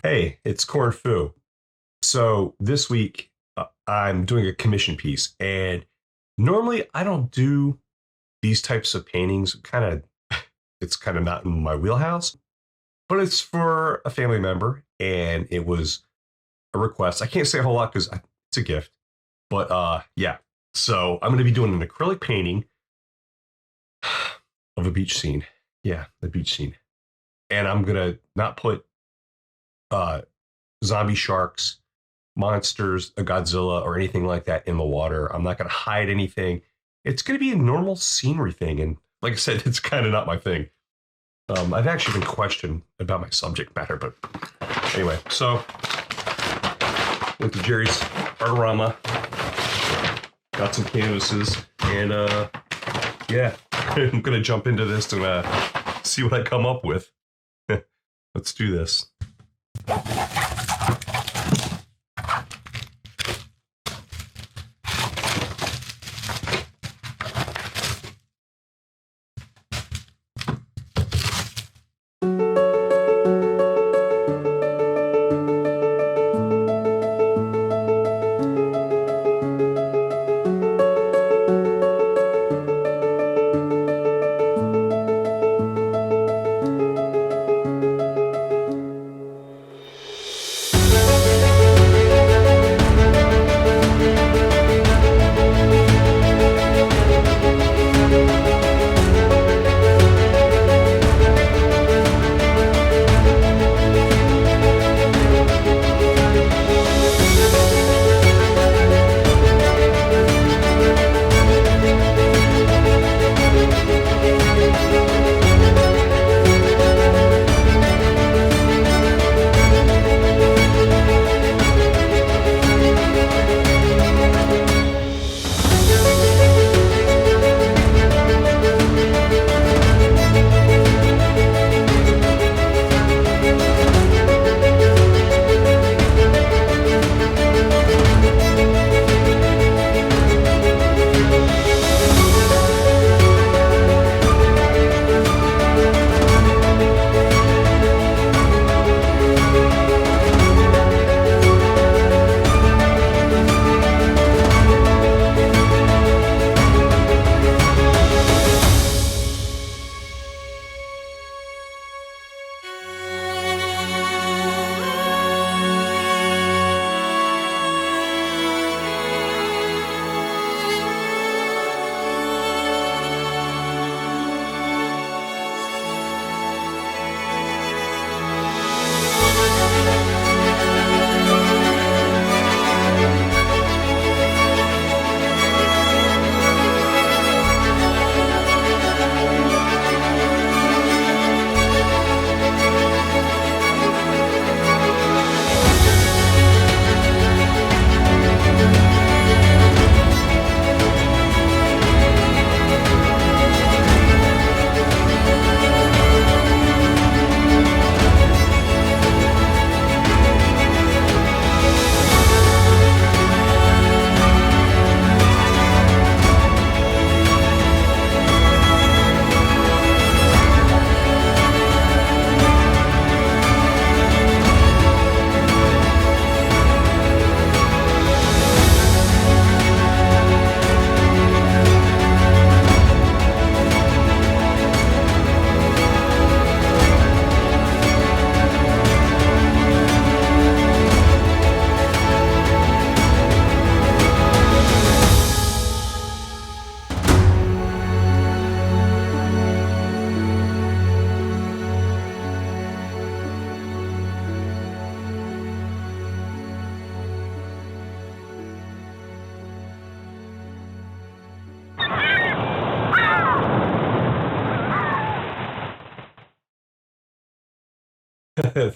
Hey, it's Cornfu. So this week I'm doing a commission piece, and normally I don't do these types of paintings. It's kind of not in my wheelhouse, but it's for a family member, and it was a request. I can't say a whole lot because it's a gift, but yeah. So I'm going to be doing an acrylic painting of a beach scene. Yeah, the beach scene, and I'm gonna not put uh, zombie sharks, monsters, a Godzilla, or anything like that in the water. I'm not going to hide anything. It's going to be a normal scenery thing. And like I said, it's kind of not my thing. I've actually been questioned about my subject matter, but anyway, so went to Jerry's Artorama, got some canvases, and yeah, I'm going to jump into this and see what I come up with. Let's do this.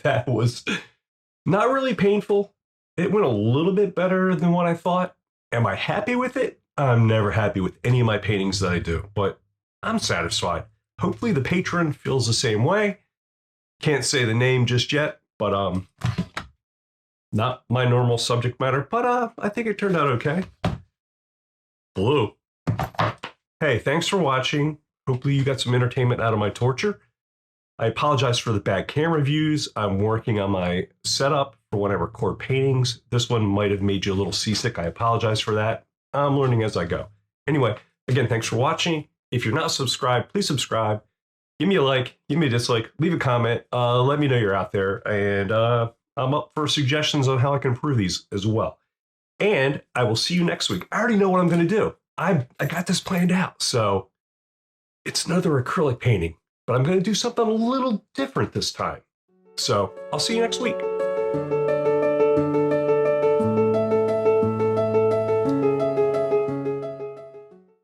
That was not really painful. It went a little bit better than what I thought. Am I happy with it? I'm never happy with any of my paintings that I do, but I'm satisfied. Hopefully the patron feels the same way. Can't say the name just yet, but not my normal subject matter, but I think it turned out okay. Blue. Hey, thanks for watching. Hopefully you got some entertainment out of my torture. I apologize for the bad camera views. I'm working on my setup for when I record paintings. This one might have made you a little seasick. I apologize for that. I'm learning as I go. Anyway, again, thanks for watching. If you're not subscribed, please subscribe. Give me a like, give me a dislike, leave a comment. Let me know you're out there. And I'm up for suggestions on how I can improve these as well. And I will see you next week. I already know what I'm going to do. I got this planned out. So it's another acrylic painting, but I'm going to do something a little different this time. So I'll see you next week.